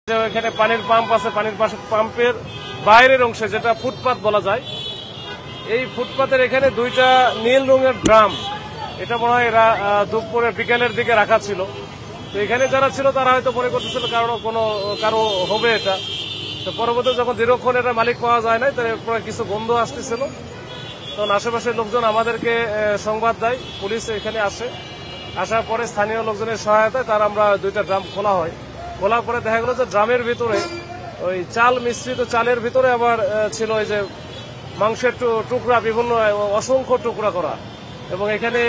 এখানে পানির পাম্প আছে, পানির পাম্পের বাইরের অংশে যেটা ফুটপাত বলা যায়, এই ফুটপাতের এখানে দুইটা নীল রঙের ড্রাম, এটা মনে হয় এরা দুপুরে বিকেলের দিকে রাখা ছিল। তো এখানে যারা ছিল তারা হয়তো মনে করতেছিল কারো হবে এটা। তো পরবর্তীতে যখন দীর্ঘক্ষণ এটা মালিক পাওয়া যায় না, তারপরে কিছু গন্ধ আসতেছিল, তখন আশেপাশের লোকজন আমাদেরকে সংবাদ দেয়, পুলিশ এখানে আসে। আসার পরে স্থানীয় লোকজনের সহায়তায় তার আমরা দুইটা ড্রাম খোলা হয়। খোলার পরে দেখা গেল যে ড্রামের ভিতরে ওই চাল মিশ্রিত চালের ভিতরে আবার ছিল ওই যে মাংসের টুকরা, বিভিন্ন অসংখ্য টুকরা করা, এবং এখানে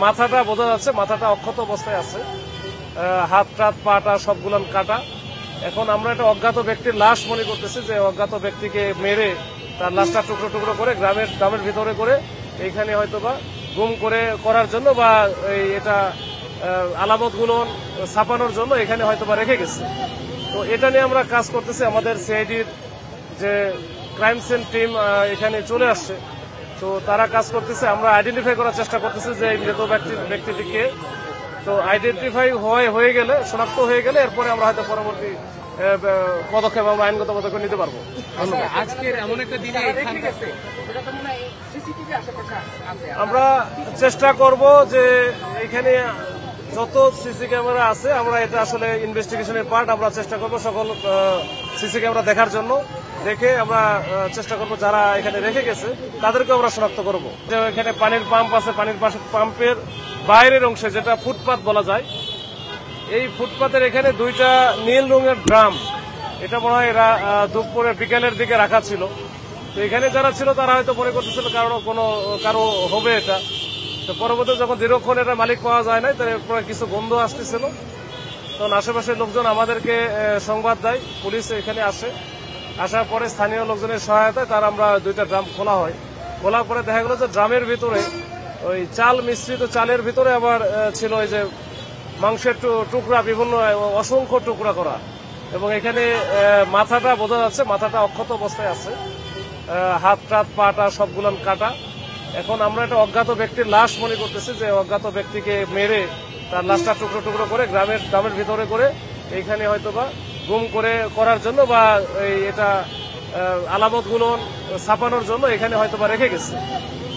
মাথাটা বোঝা যাচ্ছে, মাথাটা অক্ষত অবস্থায় আছে, হাত টাত পাটা সবগুলো কাটা। এখন আমরা একটা অজ্ঞাত ব্যক্তির লাশ মনে করতেছি, যে অজ্ঞাত ব্যক্তিকে মেরে তার লাশটা টুকরো টুকরো করে গ্রামের ভিতরে করে এইখানে হয়তোবা গুম করার জন্য বা এটা আলামতগুলো ছাপানোর জন্য এখানে হয়তোবা রেখে গেছে। তো এটা নিয়ে আমরা কাজ করতেছি। আমাদের সিআইডির যে ক্রাইম সিন টিম এখানে চলে আসছে, তো তারা কাজ করতেছে। আমরা আইডেন্টিফাই করার চেষ্টা করতেছি যে এই মৃত ব্যক্তিটিকে। তো আইডেন্টিফাই হয়ে গেলে, শনাক্ত হয়ে গেলে এরপরে আমরা হয়তো পরবর্তী পদক্ষেপ আমরা আইনগত পদক্ষেপ নিতে পারবো। আজকের এমন একটা দিনে আমরা চেষ্টা করব যে এখানে যত সিসি ক্যামেরা আছে, আমরা এটা আসলে ইনভেস্টিগেশনের পার্ট, আমরা চেষ্টা করব সকল সিসি ক্যামেরা দেখার জন্য। দেখে আমরা চেষ্টা করব যারা এখানে রেখে গেছে তাদেরকে আমরা শনাক্ত করব। এখানে পানির পাম্প আছে, পানির পাম্পের বাইরের অংশে যেটা ফুটপাত বলা যায়, এই ফুটপাতের এখানে দুইটা নীল রঙের ড্রাম, এটা মনে হয় এরা দুপুরে বিকেলের দিকে রাখা ছিল। তো এখানে যারা ছিল তারা হয়তো মনে করতেছিল কারো হবে এটা। তো পরবর্তীতে যখন দীর্ঘক্ষণ এটা মালিক পাওয়া যায় না, তারপরে কিছু গন্ধ আসতেছিল, তখন আশেপাশের লোকজন আমাদেরকে সংবাদ দেয়, পুলিশ এখানে আসে। আসার পরে স্থানীয় লোকজনের সহায়তায় তার আমরা দুইটা ড্রাম খোলা হয়। খোলার পরে দেখা গেল যে ড্রামের ভিতরে ওই চাল মিশ্রিত চালের ভিতরে আবার ছিল ওই যে মাংসের টুকরা, বিভিন্ন অসংখ্য টুকরা করা, এবং এখানে মাথাটা বোঝা যাচ্ছে, মাথাটা অক্ষত অবস্থায় আছে, হাত টাত পাটা সবগুলো কাটা। এখন আমরা একটা অজ্ঞাত ব্যক্তির লাশ মনে করতেছি, যে অজ্ঞাত ব্যক্তিকে মেরে তার লাশটা টুকরো টুকরো করে গ্রামের ভিতরে করে এইখানে হয়তোবা গুম করার জন্য বা এটা আলামতগুলো ছাপানোর জন্য এখানে হয়তোবা রেখে গেছে।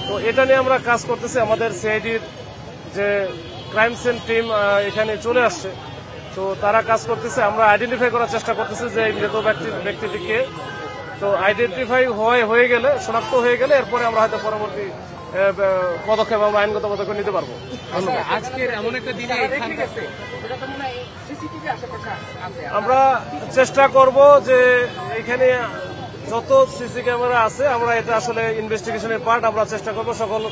তো এটা নিয়ে আমরা কাজ করতেছি। আমাদের সিআইডির যে ক্রাইম সিন টিম এখানে চলে আসছে, তো তারা কাজ করতেছে। আমরা আইডেন্টিফাই করার চেষ্টা করতেছি যে এই মৃত ব্যক্তিটিকে। তো আইডেন্টিফাই হয়ে গেলে, শনাক্ত হয়ে গেলে এরপরে আমরা হয়তো পরবর্তী পদক্ষেপ আমরা আইনগত পদক্ষেপ নিতে পারবো। আজকের এমন একটা দিনে আমরা চেষ্টা করব যে এখানে যত সিসি ক্যামেরা আছে, আমরা এটা আসলে ইনভেস্টিগেশনের পার্ট, আমরা চেষ্টা করব সকল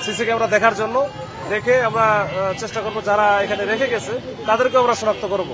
সিসি ক্যামেরা দেখার জন্য। দেখে আমরা চেষ্টা করব যারা এখানে রেখে গেছে তাদেরকে আমরা শনাক্ত করব।